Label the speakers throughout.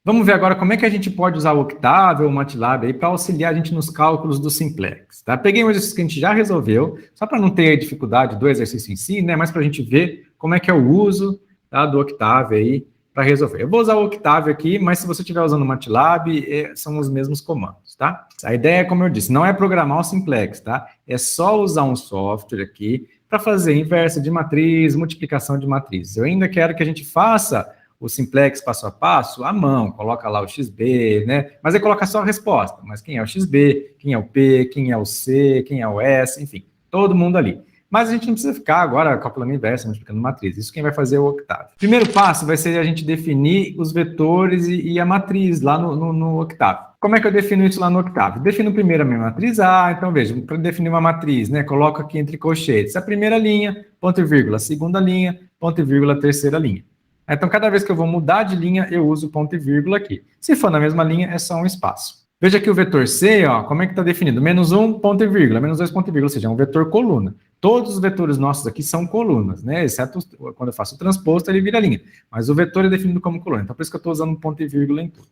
Speaker 1: Vamos ver agora como é que a gente pode usar o Octave ou o MATLAB aí para auxiliar a gente nos cálculos do simplex, tá? Peguei um exercício que a gente já resolveu, só para não ter dificuldade do exercício em si, né? Mas para a gente ver como é que é o uso, tá, do Octave aí para resolver. Eu vou usar o Octave aqui, mas se você estiver usando o MATLAB, são os mesmos comandos, tá? A ideia é, como eu disse, não é programar o simplex, tá? É só usar um software aqui para fazer inversa de matriz, multiplicação de matrizes. Eu ainda quero que a gente faça o simplex passo a passo, à mão, coloca lá o XB, né? Mas aí coloca só a resposta. Mas quem é o XB, quem é o P, quem é o C, quem é o S, enfim, todo mundo ali. Mas a gente não precisa ficar agora calculando inversa, multiplicando matriz. Isso quem vai fazer é o Octave. Primeiro passo vai ser a gente definir os vetores e a matriz lá no Octave. Como é que eu defino isso lá no Octave? Defino primeiro a minha matriz A, então veja, para definir uma matriz, né, coloco aqui entre colchetes a primeira linha, ponto e vírgula, a segunda linha, ponto e vírgula, a terceira linha. Então, cada vez que eu vou mudar de linha, eu uso ponto e vírgula aqui. Se for na mesma linha, é só um espaço. Veja aqui o vetor C, ó, como é que está definido? Menos 1, ponto e vírgula, menos 2, ponto e vírgula, ou seja, é um vetor coluna. Todos os vetores nossos aqui são colunas, né? Exceto quando eu faço o transposto, ele vira linha. Mas o vetor é definido como coluna. Então, por isso que eu estou usando ponto e vírgula em tudo.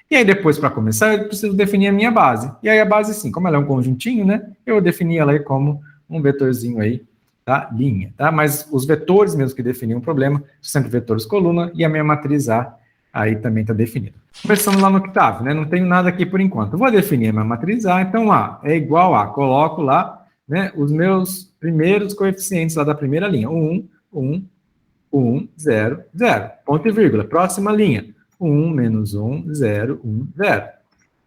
Speaker 1: E aí, depois, para começar, eu preciso definir a minha base. E aí, a base, sim, como ela é um conjuntinho, né? Eu defini ela aí como um vetorzinho aí, tá? Linha, tá? Mas os vetores mesmo que definiam o problema, são sempre vetores coluna, e a minha matriz A aí também está definida. Começando lá no Octave, né? Não tenho nada aqui por enquanto. Eu vou definir a minha matriz A, então A é igual a, coloco lá, né, os meus primeiros coeficientes lá da primeira linha. 1, 1, 1, 0, 0. Ponto e vírgula. Próxima linha. 1, menos 1, 0, 1, 0.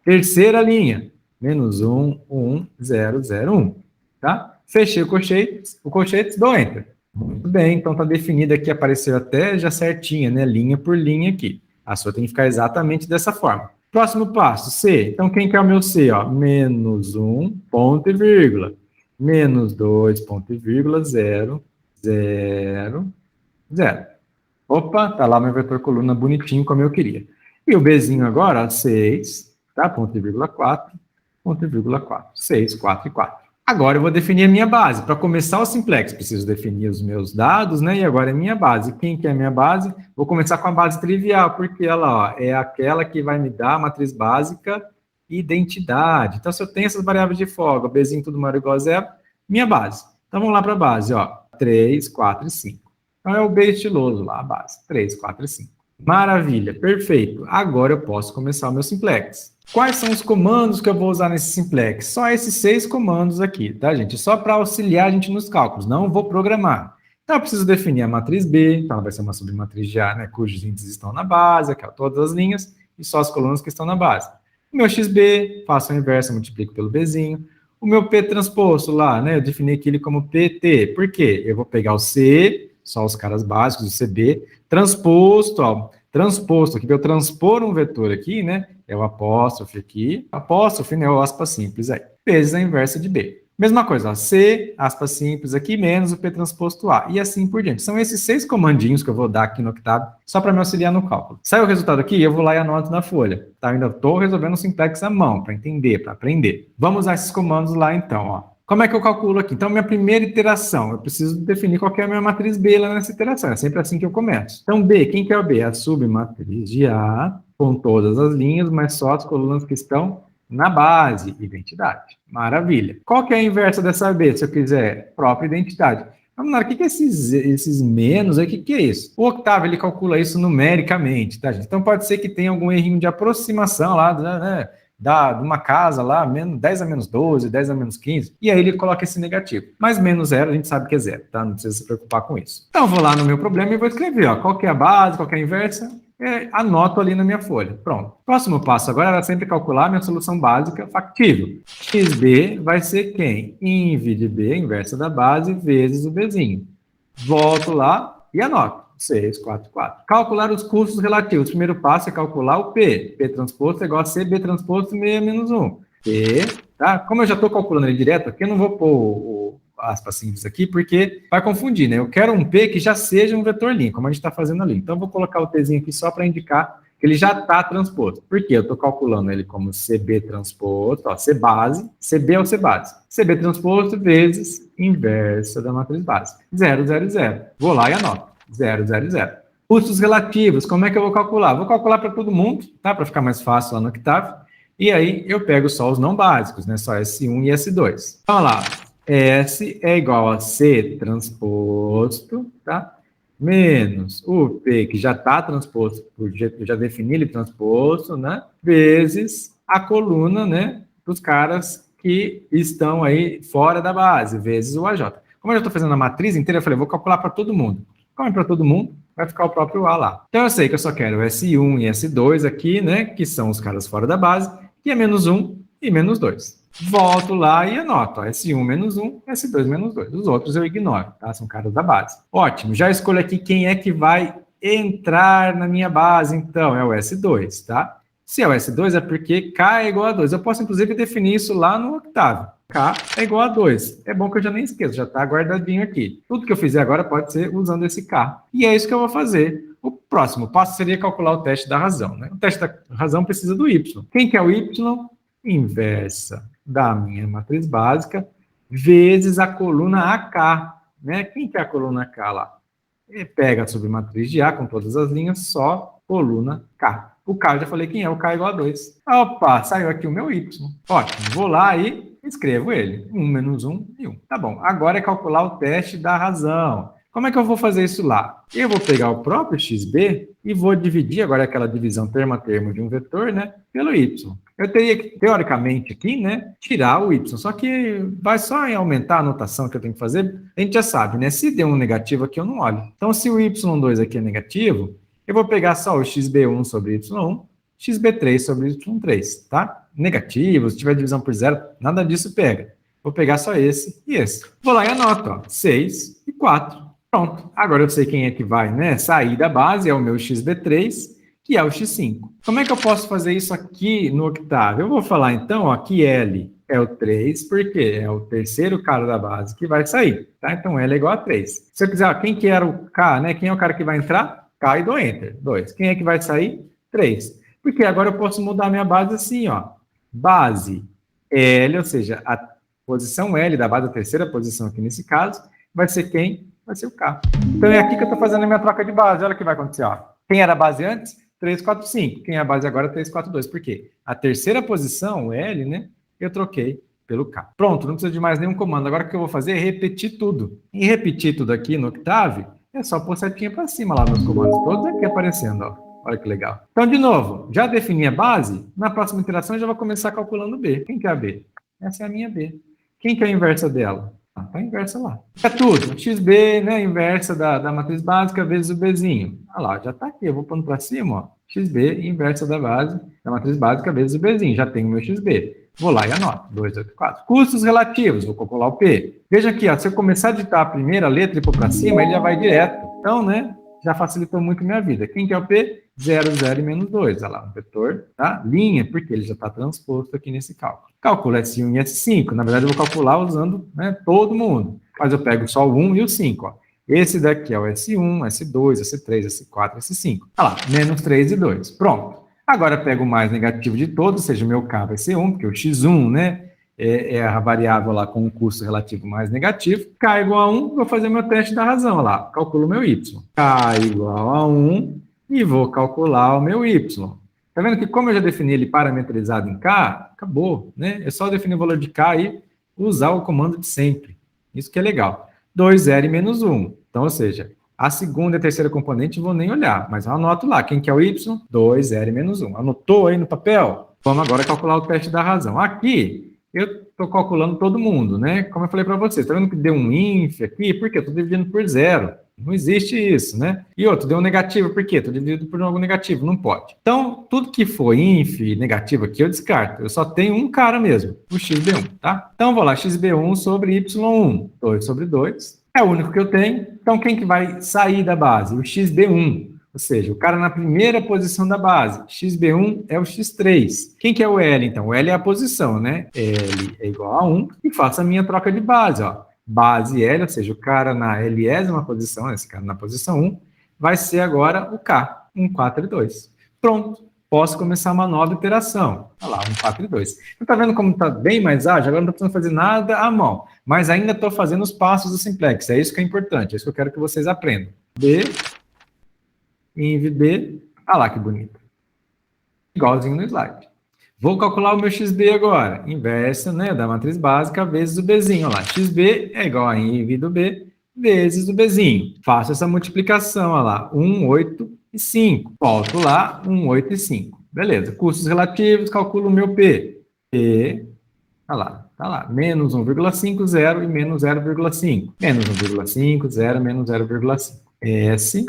Speaker 1: Terceira linha. Menos 1, 1, 0, 0, 1. Tá? Fechei o colchete, dou Enter. Muito bem, então está definida aqui, apareceu até já certinha, né? Linha por linha aqui. A sua tem que ficar exatamente dessa forma. Próximo passo, C. Então, quem que é o meu C? Ó? Menos 1, ponto e vírgula. Menos 2, ponto e vírgula, 0, 0, 0. Opa, tá lá meu vetor coluna bonitinho como eu queria. E o Bzinho agora, ó, 6, tá? Ponto e vírgula 4, ponto e vírgula 4. 6, 4 e 4. Agora eu vou definir a minha base. Para começar o simplex, preciso definir os meus dados, né? E agora é minha base. Quem que é a minha base? Vou começar com a base trivial, porque ela, ó, é aquela que vai me dar a matriz básica e identidade. Então, se eu tenho essas variáveis de folga, Bzinho tudo maior ou igual a 0, minha base. Então, vamos lá para a base, ó. 3, 4 e 5. Então, é o B estiloso lá, a base. 3, 4 e 5. Maravilha, perfeito. Agora eu posso começar o meu simplex. Quais são os comandos que eu vou usar nesse simplex? Só esses 6 comandos aqui, tá, gente? Só para auxiliar a gente nos cálculos, não vou programar. Então, eu preciso definir a matriz B, então ela vai ser uma submatriz de A, né, cujos índices estão na base, aqui, ó, todas as linhas, e só as colunas que estão na base. O meu XB, faço a inversa, multiplico pelo Bzinho. O meu P transposto lá, né, eu defini aquele como PT. Por quê? Eu vou pegar o C, só os caras básicos, o CB, transposto, ó, transposto, aqui, para eu transpor um vetor aqui, né, é o apóstrofe aqui, apóstrofe, né, o aspas simples aí, vezes a inversa de B. Mesma coisa, ó, C, aspas simples aqui, menos o P transposto A, e assim por diante. São esses 6 comandinhos que eu vou dar aqui no Octave, só para me auxiliar no cálculo. Sai o resultado aqui, eu vou lá e anoto na folha, tá? Eu ainda estou resolvendo o simplex à mão, para entender, para aprender. Vamos usar esses comandos lá então, ó. Como é que eu calculo aqui? Então, minha primeira iteração, eu preciso definir qual que é a minha matriz B lá nessa iteração. É sempre assim que eu começo. Então, B, quem que é o B? A submatriz de A, com todas as linhas, mas só as colunas que estão na base, identidade. Maravilha. Qual que é a inversa dessa B, se eu quiser? Própria identidade. Vamos lá, o que é esses menos aí? O que é isso? O Octave, ele calcula isso numericamente, tá, gente? Então, pode ser que tenha algum errinho de aproximação lá, né? De uma casa lá, 10 a menos 12, 10 a menos 15, e aí ele coloca esse negativo. Mas menos 0, a gente sabe que é 0, tá? Não precisa se preocupar com isso. Então, eu vou lá no meu problema e vou escrever, ó, qual que é a base, qual que é a inversa, anoto ali na minha folha. Pronto. Próximo passo agora era sempre calcular a minha solução básica factível. XB vai ser quem? Inv de B, inversa da base, vezes o Bzinho. Volto lá e anoto. 6, 4, 4. Calcular os custos relativos. O primeiro passo é calcular o P. P transposto é igual a CB transposto 6 menos 1. P, tá? Como eu já estou calculando ele direto, aqui eu não vou pôr o aspas simples aqui, porque vai confundir, né? Eu quero um P que já seja um vetor linha, como a gente está fazendo ali. Então, eu vou colocar o Tzinho aqui só para indicar que ele já está transposto. Por quê? Eu estou calculando ele como CB transposto, ó, C base, CB é o C base. CB transposto vezes inversa da matriz base. 0, 0, 0. Vou lá e anoto. 0, 0, 0. Custos relativos, como é que eu vou calcular? Vou calcular para todo mundo, tá? Para ficar mais fácil lá no Octave. E aí eu pego só os não básicos, né? Só S1 e S2. Então, lá, S é igual a C transposto, tá? Menos o P, que já está transposto, eu já defini ele transposto, né? Vezes a coluna, né? Dos caras que estão aí fora da base, vezes o AJ. Como eu já estou fazendo a matriz inteira, eu falei, vou calcular para todo mundo. Como é para todo mundo, vai ficar o próprio A lá. Então eu sei que eu só quero S1 e S2 aqui, né? Que são os caras fora da base, que é menos 1 e menos 2. Volto lá e anoto, ó, S1 menos 1, S2 menos 2. Os outros eu ignoro, tá? São caras da base. Ótimo, já escolho aqui quem é que vai entrar na minha base, então, é o S2, tá? Se é o S2 é porque K é igual a 2. Eu posso, inclusive, definir isso lá no Octave. K é igual a 2. É bom que eu já nem esqueço, já está guardadinho aqui. Tudo que eu fizer agora pode ser usando esse K. E é isso que eu vou fazer. O próximo passo seria calcular o teste da razão, né? O teste da razão precisa do Y. Quem que é o Y? Inversa da minha matriz básica, vezes a coluna AK, né? Quem que é a coluna K lá? Ele pega a submatriz de A com todas as linhas, só coluna K. O K, eu já falei quem é, o K é igual a 2. Opa, saiu aqui o meu Y. Ótimo, vou lá e escrevo ele. 1 menos 1 e 1. Tá bom, agora é calcular o teste da razão. Como é que eu vou fazer isso lá? Eu vou pegar o próprio XB e vou dividir, agora aquela divisão termo a termo de um vetor, né, pelo Y. Eu teria que, teoricamente, aqui, né, tirar o Y, só que vai só em aumentar a notação que eu tenho que fazer, a gente já sabe, né, se deu um negativo aqui eu não olho. Então, se o Y2 aqui é negativo, eu vou pegar só o XB1 sobre Y1, XB3 sobre Y3, tá? Negativo, se tiver divisão por zero, nada disso pega. Vou pegar só esse e esse. Vou lá e anoto, ó, 6 e 4. Pronto, agora eu sei quem é que vai, né, sair da base, é o meu XB3, que é o X5. Como é que eu posso fazer isso aqui no Octave? Eu vou falar, então, ó, que L é o 3, porque é o terceiro cara da base que vai sair, tá? Então, L é igual a 3. Se eu quiser, ó, quem que era o K, né, quem é o cara que vai entrar? K e dou Enter, 2. Quem é que vai sair? 3. Porque agora eu posso mudar a minha base assim, ó, base L, ou seja, a posição L da base, a terceira posição aqui nesse caso, vai ser quem? Vai ser o K. Então é aqui que eu estou fazendo a minha troca de base. Olha o que vai acontecer, ó. Quem era a base antes? 3, 4, 5. Quem é a base agora? 3, 4, 2. Por quê? A terceira posição, o L, né? Eu troquei pelo K. Pronto, não precisa de mais nenhum comando. Agora o que eu vou fazer é repetir tudo. E repetir tudo aqui no Octave, é só pôr setinha para cima lá nos comandos todos aqui aparecendo, ó. Olha que legal. Então, de novo, já defini a base, na próxima interação eu já vou começar calculando B. Quem que é a B? Essa é a minha B. Quem que é a inversa dela? Tá inversa lá. É tudo. XB, né, inversa da matriz básica vezes o Bzinho. Olha lá, já tá aqui. Eu vou pondo para cima, ó. XB, inversa da base, da matriz básica vezes o Bzinho. Já tenho o meu XB. Vou lá e anoto. 2, 8, 4. Custos relativos. Vou calcular o P. Veja aqui, ó. Se eu começar a digitar a primeira letra e pôr para cima, ele já vai direto. Então, né, já facilitou muito minha vida. Quem que é o P? 0, 0 e menos 2. Olha lá, um vetor, tá? Linha, porque ele já está transposto aqui nesse cálculo. Calculo S1 e S5. Na verdade, eu vou calcular usando, né, todo mundo. Mas eu pego só o 1 e o 5, ó. Esse daqui é o S1, S2, S3, S4, S5. Olha lá, menos 3 e 2. Pronto. Agora eu pego o mais negativo de todos, ou seja, o meu K vai ser 1, porque o X1, né, é a variável lá com o custo relativo mais negativo. K igual a 1, vou fazer meu teste da razão, olha lá. Calculo o meu Y. K igual a 1 e vou calcular o meu Y. Tá vendo que como eu já defini ele parametrizado em K, acabou, né? É só definir o valor de K e usar o comando de sempre. Isso que é legal. 2, 0 e menos 1. Então, ou seja, a segunda e a terceira componente vou nem olhar, mas eu anoto lá. Quem que é o Y? 2, 0 e menos 1. Anotou aí no papel? Vamos agora calcular o teste da razão. Aqui, eu estou calculando todo mundo, né? Como eu falei para vocês, tá vendo que deu um ínf aqui? Por quê? Eu estou dividindo por 0. Não existe isso, né? E outro, deu um negativo, por quê? Estou dividido por algo negativo, não pode. Então, tudo que for inf negativo aqui, eu descarto. Eu só tenho um cara mesmo, o xb1, tá? Então, vou lá, xb1 sobre y1, 2 sobre 2. É o único que eu tenho. Então, quem que vai sair da base? O xb1. Ou seja, o cara na primeira posição da base. XB1 é o X3. Quem que é o L, então? O L é a posição, né? L é igual a 1. E faço a minha troca de base, ó. Base L, ou seja, o cara na Lésima posição, esse cara na posição 1, vai ser agora o K, 1, 4 e 2. Pronto, posso começar uma nova iteração. Olha lá, 1, 4 e 2. Você tá vendo como está bem mais ágil? Agora não estou precisando fazer nada à mão, mas ainda estou fazendo os passos do simplex. É isso que é importante, é isso que eu quero que vocês aprendam. B, inv B, olha lá que bonito. Igualzinho no slide. Vou calcular o meu xb agora, inversa, né, da matriz básica vezes o bzinho, olha lá, xb é igual a inv do b vezes o bzinho. Faço essa multiplicação, olha lá, 1, 8 e 5. Volto lá, 1, 8 e 5. Beleza, custos relativos, calculo o meu P. P, olha lá, tá lá, menos 1,5, 0 e menos 0,5. Menos 1,5, 0, menos 0,5. S,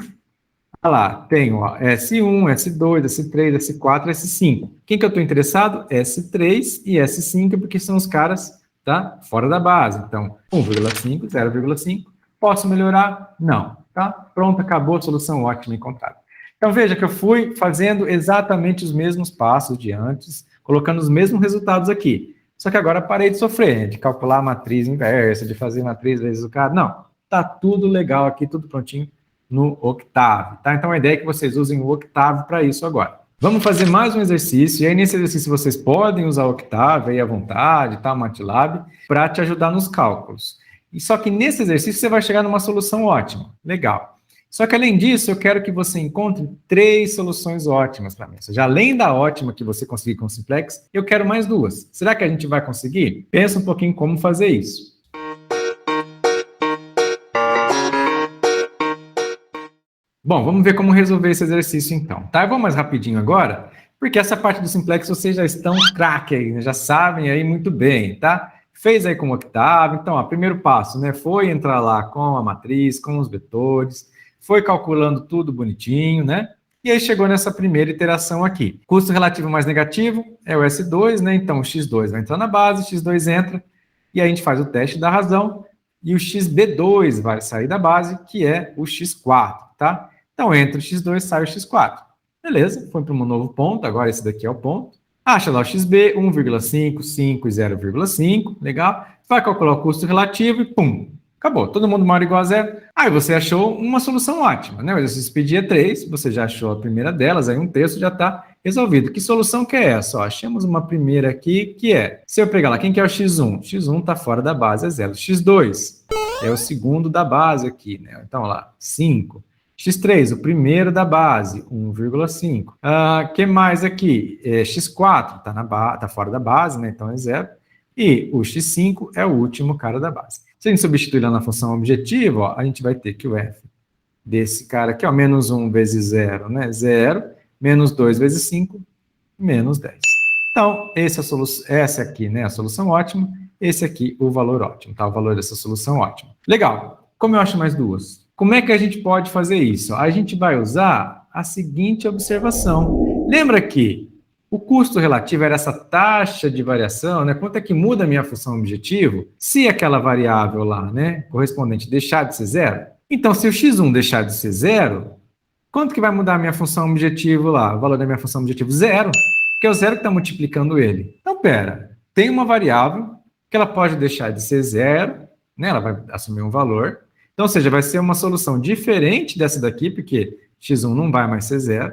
Speaker 1: olha lá, tenho ó, S1, S2, S3, S4, S5. Quem que eu estou interessado? S3 e S5, porque são os caras, tá, fora da base. Então, 1,5, 0,5. Posso melhorar? Não. Tá? Pronto, acabou, solução ótima encontrada. Então, veja que eu fui fazendo exatamente os mesmos passos de antes, colocando os mesmos resultados aqui. Só que agora parei de sofrer, de calcular a matriz inversa, de fazer matriz vezes o cara. Não, tá tudo legal aqui, tudo prontinho no Octave, tá? Então, a ideia é que vocês usem o Octave para isso agora. Vamos fazer mais um exercício, e aí nesse exercício vocês podem usar o Octave aí à vontade, tá? O MATLAB, para te ajudar nos cálculos. E só que nesse exercício você vai chegar numa solução ótima. Legal. Só que além disso, eu quero que você encontre 3 soluções ótimas para mim. Ou seja, além da ótima que você conseguir com o Simplex, eu quero mais 2. Será que a gente vai conseguir? Pensa um pouquinho como fazer isso. Bom, vamos ver como resolver esse exercício então, tá? Eu vou mais rapidinho agora, porque essa parte do Simplex vocês já estão craque aí, né? Já sabem aí muito bem, tá? Fez aí com o Octave, então, ó, primeiro passo, né? Foi entrar lá com a matriz, com os vetores, foi calculando tudo bonitinho, né? E aí chegou nessa primeira iteração aqui. Custo relativo mais negativo é o S2, né? Então, o X2 vai entrar na base, o X2 entra, e aí a gente faz o teste da razão, e o XB2 vai sair da base, que é o X4, tá? Então, entra o X2, sai o X4. Beleza, foi para um novo ponto, agora esse daqui é o ponto. Acha lá o XB, 1,5, 5 e 0,5, legal. Vai calcular o custo relativo e pum, acabou. Todo mundo maior ou igual a zero. Aí você achou uma solução ótima, né? O exercício pedia 3, você já achou a primeira delas, aí um terço já está resolvido. Que solução que é essa? Ó, achamos uma primeira aqui, que é, se eu pegar lá, quem que é o X1? X1 está fora da base, é 0. X2 é o segundo da base aqui, né? Então, ó lá, 5. X3, o primeiro da base, 1,5. Que mais aqui? X4 tá fora da base, né? Então é 0. E o X5 é o último cara da base. Se a gente substituir lá na função objetivo, ó, a gente vai ter que o f desse cara aqui, ó, menos 1 vezes 0, né? 0, menos 2 vezes 5, menos 10. Então, essa aqui, né, a solução ótima, esse aqui, o valor ótimo, tá? O valor dessa solução ótima. Legal. Como eu acho mais 2? Como é que a gente pode fazer isso? A gente vai usar a seguinte observação. Lembra que o custo relativo era essa taxa de variação, né? Quanto é que muda a minha função objetivo? Se aquela variável lá, né, correspondente deixar de ser 0? Então, se o x1 deixar de ser 0, quanto que vai mudar a minha função objetivo lá? O valor da minha função objetivo? 0, porque é o 0 que está multiplicando ele. Então, pera, tem uma variável que ela pode deixar de ser 0, né? Ela vai assumir um valor. Então, ou seja, vai ser uma solução diferente dessa daqui, porque x1 não vai mais ser 0,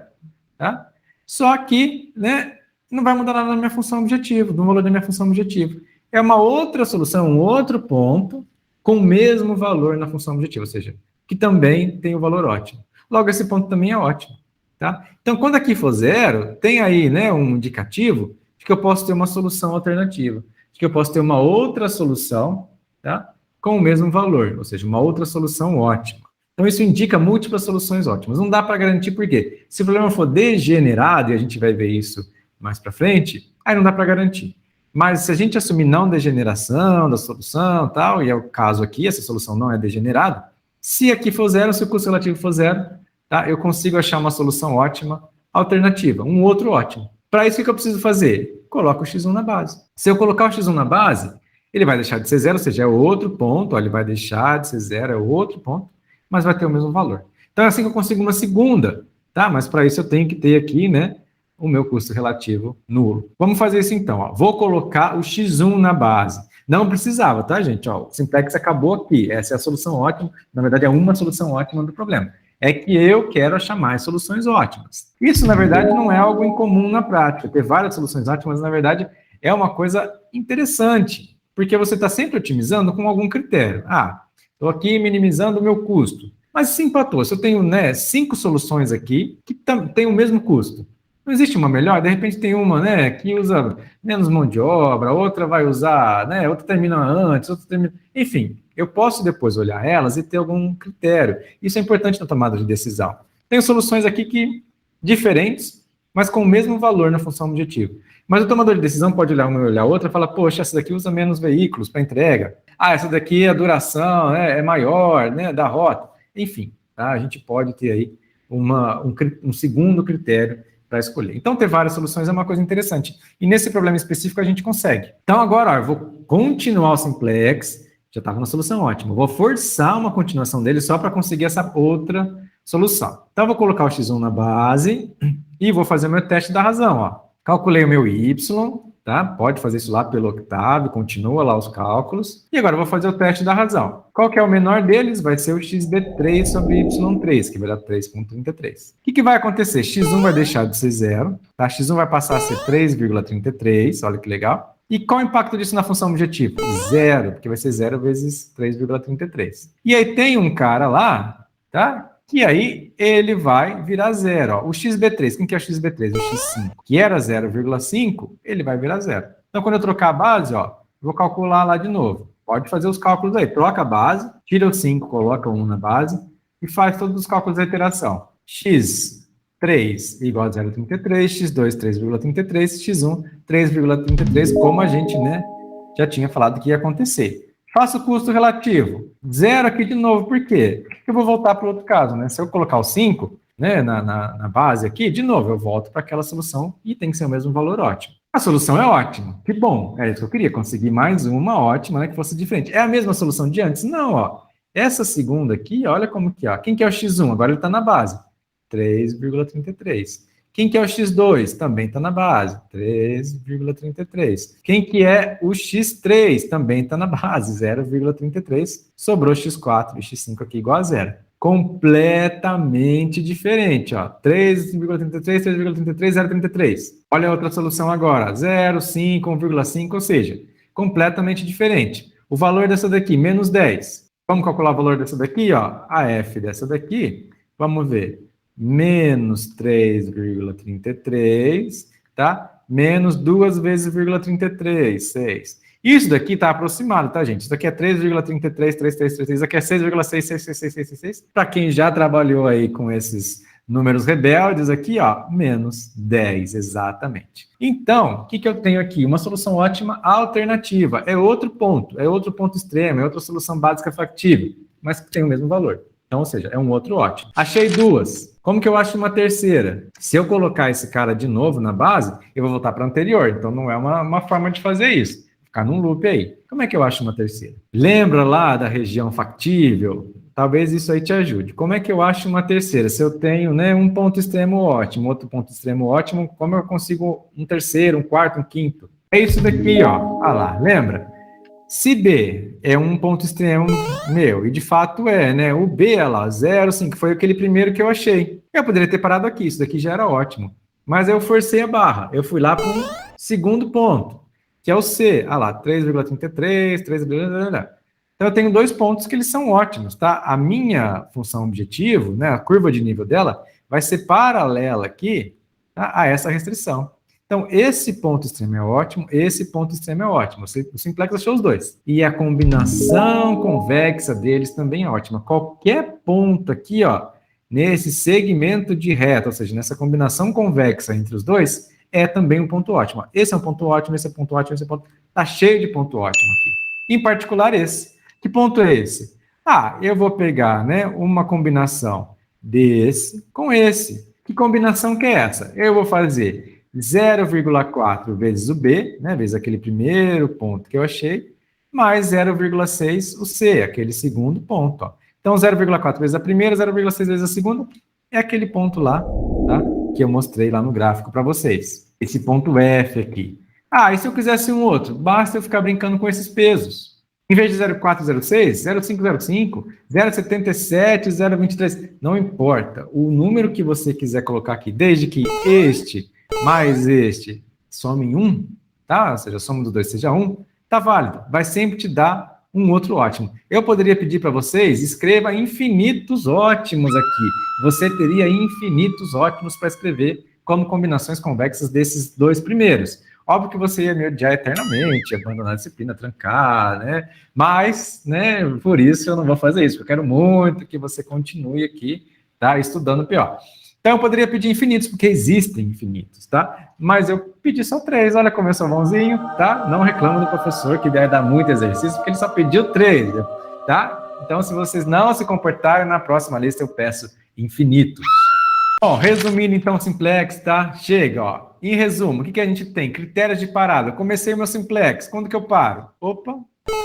Speaker 1: tá? Só que, né, não vai mudar nada na minha função objetivo, no valor da minha função objetivo. É uma outra solução, um outro ponto, com o mesmo valor na função objetivo, ou seja, que também tem o valor ótimo. Logo, esse ponto também é ótimo, tá? Então, quando aqui for 0, tem aí, né, um indicativo de que eu posso ter uma solução alternativa, de que eu posso ter uma outra solução, tá? Com o mesmo valor, ou seja, uma outra solução ótima. Então, isso indica múltiplas soluções ótimas. Não dá para garantir por quê. Se o problema for degenerado, e a gente vai ver isso mais para frente, aí não dá para garantir. Mas se a gente assumir não degeneração da solução, tal, e é o caso aqui, essa solução não é degenerada, se aqui for 0, se o custo relativo for 0, tá, eu consigo achar uma solução ótima alternativa, um outro ótimo. Para isso, o que eu preciso fazer? Coloco o x1 na base. Se eu colocar o x1 na base, ele vai deixar de ser 0, ou seja, é outro ponto, ó, ele vai deixar de ser 0, é outro ponto, mas vai ter o mesmo valor. Então, é assim que eu consigo uma segunda, tá? Mas para isso eu tenho que ter aqui, né, o meu custo relativo nulo. Vamos fazer isso então, ó. Vou colocar o x1 na base. Não precisava, tá, gente? Ó, o Simplex acabou aqui. Essa é a solução ótima. Na verdade, é uma solução ótima do problema. É que eu quero achar mais soluções ótimas. Isso, na verdade, não é algo incomum na prática. Ter várias soluções ótimas, na verdade, é uma coisa interessante, porque você está sempre otimizando com algum critério. Ah, estou aqui minimizando o meu custo. Mas se empatou, se eu tenho, né, 5 soluções aqui que têm o mesmo custo, não existe uma melhor? De repente tem uma, né, que usa menos mão de obra, outra vai usar, né, outra termina antes, outra termina... Enfim, eu posso depois olhar elas e ter algum critério. Isso é importante na tomada de decisão. Tenho soluções aqui que diferentes, mas com o mesmo valor na função objetivo. Mas o tomador de decisão pode olhar uma e olhar outra e falar, poxa, essa daqui usa menos veículos para entrega. Ah, essa daqui a duração, né, é maior, né, da rota. Enfim, tá? A gente pode ter aí um segundo critério para escolher. Então, ter várias soluções é uma coisa interessante. E nesse problema específico a gente consegue. Então, agora, ó, eu vou continuar o simplex, já estava na solução ótima. Vou forçar uma continuação dele só para conseguir essa outra solução. Então, eu vou colocar o x1 na base e vou fazer o meu teste da razão. Ó. Calculei o meu y, tá? Pode fazer isso lá pelo Octave, continua lá os cálculos. E agora eu vou fazer o teste da razão. Qual que é o menor deles? Vai ser o xb3 sobre y3, que vai dar 3,33. O que vai acontecer? x1 vai deixar de ser 0, tá? x1 vai passar a ser 3,33, olha que legal. E qual o impacto disso na função objetivo? Zero, porque vai ser 0 vezes 3,33. E aí tem um cara lá, tá? E aí ele vai virar 0. Ó. O xb3, quem que é o xb3? O x5, que era 0,5, ele vai virar 0. Então, quando eu trocar a base, ó, vou calcular lá de novo. Pode fazer os cálculos aí. Troca a base, tira o 5, coloca o 1 na base e faz todos os cálculos da iteração. x3 igual a 0,33, x2, 3,33, x1, 3,33, como a gente, né, já tinha falado que ia acontecer. Faço o custo relativo. 0 aqui de novo, por quê? Porque eu vou voltar para o outro caso, né? Se eu colocar o 5, né, na base aqui, de novo, eu volto para aquela solução e tem que ser o mesmo valor ótimo. A solução é ótima. Que bom. É isso que eu queria, conseguir mais uma ótima, né, que fosse diferente. É a mesma solução de antes? Não, ó. Essa segunda aqui, olha como que é. Quem que é o x1? Agora ele está na base. 3,33. Quem que é o x2? Também está na base, 3,33. Quem que é o x3? Também está na base, 0,33. Sobrou x4 e x5 aqui igual a 0. Completamente diferente, ó. 3,33, 3,33, 0,33. Olha a outra solução agora, 0, 5, 1,5, ou seja, completamente diferente. O valor dessa daqui, menos 10. Vamos calcular o valor dessa daqui, ó. A f dessa daqui, vamos ver. Menos 3,33, tá? Menos 2 vezes 0,33, 6. Isso daqui tá aproximado, tá, gente? Isso daqui é 3,33, 3,333, isso aqui é 6,66666. Para quem já trabalhou aí com esses números rebeldes aqui, ó, menos 10, exatamente. Então, o que eu tenho aqui? Uma solução ótima alternativa. É outro ponto extremo, é outra solução básica factível, mas que tem o mesmo valor. Então, ou seja, é um outro ótimo. Achei duas. Como que eu acho uma terceira? Se eu colocar esse cara de novo na base, eu vou voltar para a anterior. Então, não é uma forma de fazer isso. Ficar num loop aí. Como é que eu acho uma terceira? Lembra lá da região factível? Talvez isso aí te ajude. Como é que eu acho uma terceira? Se eu tenho, né, um ponto extremo ótimo, outro ponto extremo ótimo, como eu consigo um terceiro, um quarto, um quinto? É isso daqui, ó. Ah lá, lembra? Se B é um ponto extremo meu, e de fato é, né? O B é lá, 0, 5, foi aquele primeiro que eu achei. Eu poderia ter parado aqui, isso daqui já era ótimo. Mas eu forcei a barra, eu fui lá para um segundo ponto, que é o C. Ah lá, 3,33, 3,... Então eu tenho 2 pontos que eles são ótimos, tá? A minha função objetivo, né, a curva de nível dela, vai ser paralela aqui, tá, a essa restrição. Então, esse ponto extremo é ótimo, esse ponto extremo é ótimo. O simplex achou os dois. E a combinação convexa deles também é ótima. Qualquer ponto aqui, ó, nesse segmento de reta, ou seja, nessa combinação convexa entre os dois, é também um ponto ótimo. Esse é um ponto ótimo, esse é um ponto ótimo, esse é um ponto... Tá cheio de ponto ótimo aqui. Em particular esse. Que ponto é esse? Ah, eu vou pegar, né, uma combinação desse com esse. Que combinação que é essa? Eu vou fazer 0,4 vezes o B, né, vezes aquele primeiro ponto que eu achei, mais 0,6 o C, aquele segundo ponto. Ó. Então, 0,4 vezes a primeira, 0,6 vezes a segunda, é aquele ponto lá, tá, que eu mostrei lá no gráfico para vocês. Esse ponto F aqui. Ah, e se eu quisesse um outro? Basta eu ficar brincando com esses pesos. Em vez de 0,406, 0,505, 0,77, 0,23, não importa. O número que você quiser colocar aqui, desde que este mais este some em 1, tá? Ou seja, a soma dos dois seja 1, tá válido. Vai sempre te dar um outro ótimo. Eu poderia pedir para vocês, escreva infinitos ótimos aqui. Você teria infinitos ótimos para escrever como combinações convexas desses dois primeiros. Óbvio que você ia me odiar eternamente, abandonar a disciplina, trancar, né? Mas, né, por isso eu não vou fazer isso. Eu quero muito que você continue aqui, tá? Estudando pior. Então, eu poderia pedir infinitos, porque existem infinitos, tá? Mas eu pedi só 3, olha como eu sou bonzinho, tá? Não reclamo do professor que deve dar muito exercício, porque ele só pediu 3, tá? Então, se vocês não se comportarem, na próxima lista eu peço infinitos. Bom, resumindo então o simplex, tá? Chega, ó. Em resumo, o que a gente tem? Critérios de parada. Eu comecei o meu simplex, quando que eu paro? Opa,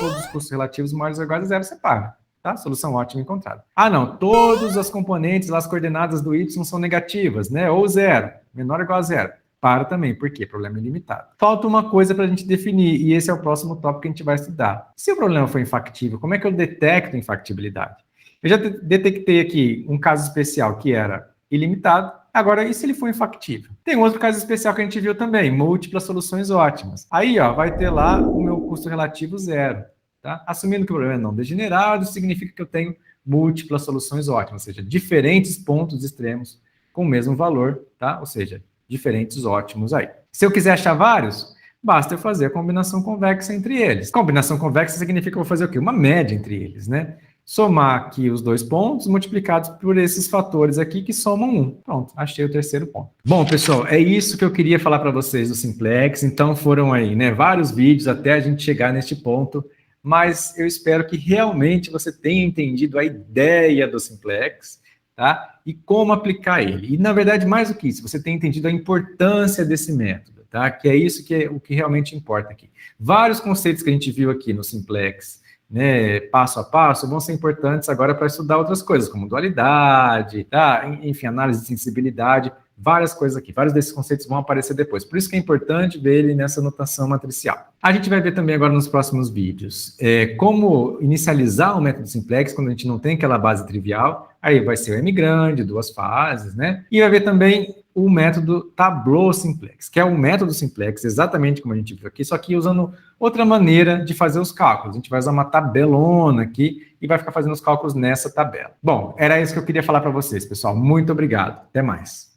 Speaker 1: todos os custos relativos maiores ou iguais a zero, você para. Tá? Solução ótima encontrada. Ah, não, todas as componentes, as coordenadas do y são negativas, né? Ou zero, menor ou igual a zero. Para também, por quê? Problema ilimitado. Falta uma coisa para a gente definir, e esse é o próximo tópico que a gente vai estudar. Se o problema for infactível, como é que eu detecto infactibilidade? Eu já detectei aqui um caso especial que era ilimitado. Agora, e se ele for infactível? Tem outro caso especial que a gente viu também, múltiplas soluções ótimas. Aí, ó, vai ter lá o meu custo relativo zero. Tá? Assumindo que o problema é não degenerado, significa que eu tenho múltiplas soluções ótimas, ou seja, diferentes pontos extremos com o mesmo valor, tá? Ou seja, diferentes ótimos aí. Se eu quiser achar vários, basta eu fazer a combinação convexa entre eles. Combinação convexa significa que eu vou fazer o quê? Uma média entre eles, né? Somar aqui os 2 pontos multiplicados por esses fatores aqui que somam 1. Pronto, achei o terceiro ponto. Bom, pessoal, é isso que eu queria falar para vocês do simplex. Então foram aí, né, vários vídeos até a gente chegar neste ponto, mas eu espero que realmente você tenha entendido a ideia do simplex, tá? E como aplicar ele. E, na verdade, mais do que isso, você tenha entendido a importância desse método, tá? Que é isso que é o que realmente importa aqui. Vários conceitos que a gente viu aqui no simplex, né, passo a passo, vão ser importantes agora para estudar outras coisas, como dualidade, tá? Enfim, análise de sensibilidade, várias coisas aqui, vários desses conceitos vão aparecer depois. Por isso que é importante ver ele nessa notação matricial. A gente vai ver também agora nos próximos vídeos como inicializar o método simplex quando a gente não tem aquela base trivial. Aí vai ser o M grande, 2 fases, né? E vai ver também o método Tableau Simplex, que é o método simplex, exatamente como a gente viu aqui, só que usando outra maneira de fazer os cálculos. A gente vai usar uma tabelona aqui e vai ficar fazendo os cálculos nessa tabela. Bom, era isso que eu queria falar para vocês, pessoal. Muito obrigado. Até mais.